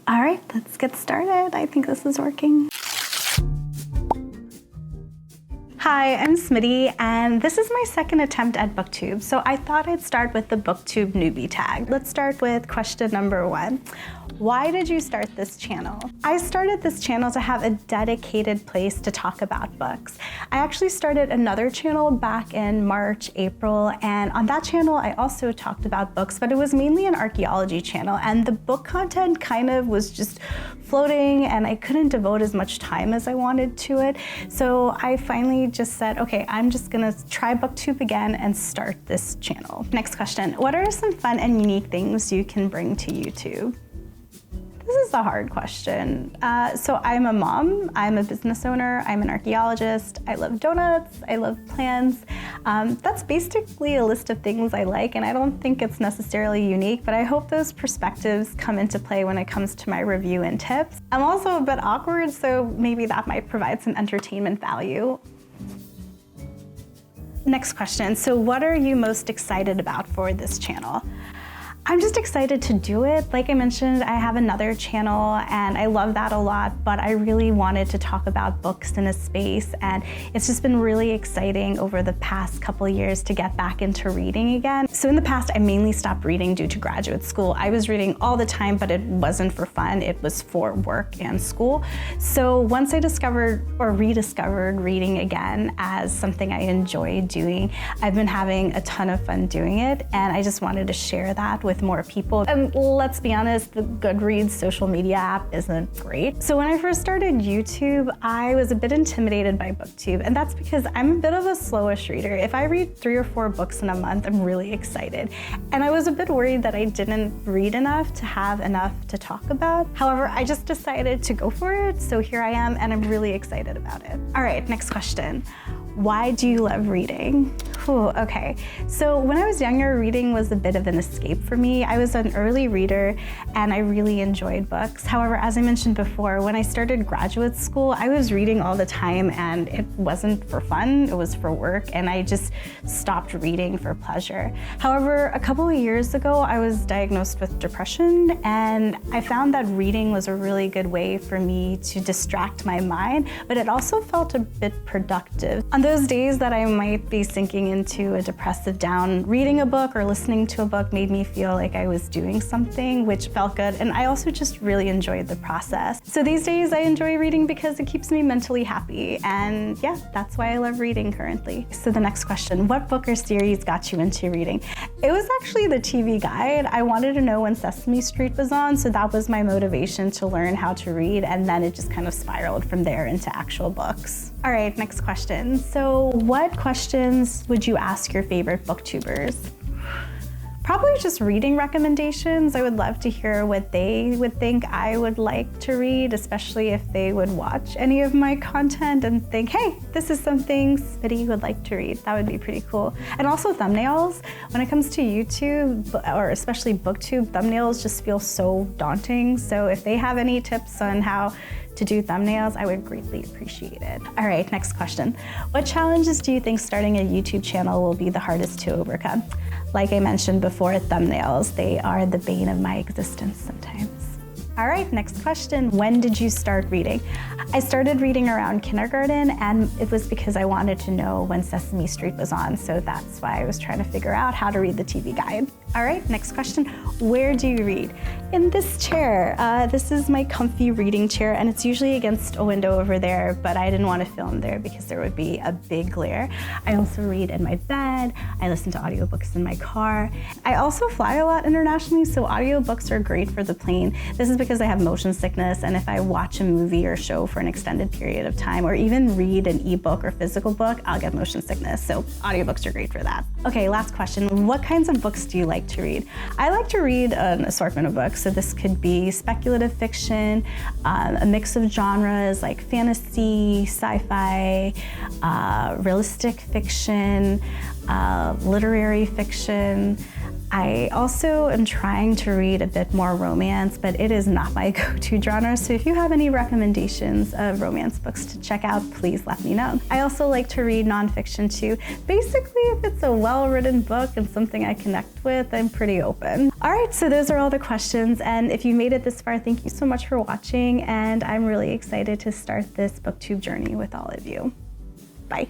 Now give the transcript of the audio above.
All right, let's get started. I think this is working. Hi, I'm Smitty, and this is my second attempt at BookTube, so I thought I'd start with the BookTube Newbie tag. Let's start with question number 1. Why did you start this channel? I started this channel to have a dedicated place to talk about books. I actually started another channel back in March, April, and on that channel I also talked about books, but it was mainly an archaeology channel, and the book content kind of was just floating and I couldn't devote as much time as I wanted to it. So I finally just said, okay, I'm just gonna try BookTube again and start this channel. Next question, what are some fun and unique things you can bring to YouTube? This is a hard question. So I'm a mom, I'm a business owner, I'm an archaeologist, I love donuts, I love plants. That's basically a list of things I like, and I don't think it's necessarily unique, but I hope those perspectives come into play when it comes to my review and tips. I'm also a bit awkward, so maybe that might provide some entertainment value. Next question, so what are you most excited about for this channel? I'm just excited to do it. Like I mentioned, I have another channel and I love that a lot, but I really wanted to talk about books in a space, and it's just been really exciting over the past couple years to get back into reading again. So in the past, I mainly stopped reading due to graduate school. I was reading all the time, but it wasn't for fun, it was for work and school. So once I discovered or rediscovered reading again as something I enjoy doing, I've been having a ton of fun doing it, and I just wanted to share that with more people. And let's be honest, the Goodreads social media app isn't great. So when I first started YouTube, I was a bit intimidated by BookTube, and that's because I'm a bit of a slowish reader. If I read 3 or 4 books in a month, I'm really excited. And I was a bit worried that I didn't read enough to have enough to talk about. However, I just decided to go for it, so here I am, and I'm really excited about it. All right, next question. Why do you love reading? Ooh, okay, so when I was younger, reading was a bit of an escape for me. I was an early reader and I really enjoyed books. However, as I mentioned before, when I started graduate school, I was reading all the time and it wasn't for fun, it was for work, and I just stopped reading for pleasure. However, a couple of years ago, I was diagnosed with depression, and I found that reading was a really good way for me to distract my mind, but it also felt a bit productive. On those days that I might be sinking into a depressive down, reading a book or listening to a book made me feel like I was doing something, which felt good, and I also just really enjoyed the process. So these days I enjoy reading because it keeps me mentally happy, and yeah, that's why I love reading currently. So the next question, what book or series got you into reading? It was actually the TV Guide. I wanted to know when Sesame Street was on, so that was my motivation to learn how to read, and then it just kind of spiraled from there into actual books. All right, next question. So what questions would you ask your favorite booktubers? Probably just reading recommendations. I would love to hear what they would think I would like to read, especially if they would watch any of my content and think, hey, this is something Smitty would like to read. That would be pretty cool. And also thumbnails. When it comes to YouTube, or especially BookTube, thumbnails just feel so daunting. So if they have any tips on how to do thumbnails, I would greatly appreciate it. All right, next question. What challenges do you think starting a YouTube channel will be the hardest to overcome? Like I mentioned before, thumbnails, they are the bane of my existence sometimes. All right, next question. When did you start reading? I started reading around kindergarten, and it was because I wanted to know when Sesame Street was on, so that's why I was trying to figure out how to read the TV Guide. All right, next question. Where do you read? In this chair. This is my comfy reading chair, and it's usually against a window over there, but I didn't want to film there because there would be a big glare. I also read in my bed. I listen to audiobooks in my car. I also fly a lot internationally, so audiobooks are great for the plane. This is because I have motion sickness, and if I watch a movie or show for an extended period of time, or even read an ebook or physical book, I'll get motion sickness, so audiobooks are great for that. Okay, last question. What kinds of books do you like to read? I like to read an assortment of books, so this could be speculative fiction, a mix of genres like fantasy, sci-fi, realistic fiction, literary fiction, I also am trying to read a bit more romance, but it is not my go-to genre, so if you have any recommendations of romance books to check out, please let me know. I also like to read nonfiction too. Basically, if it's a well-written book and something I connect with, I'm pretty open. All right, so those are all the questions, and if you made it this far, thank you so much for watching, and I'm really excited to start this BookTube journey with all of you. Bye.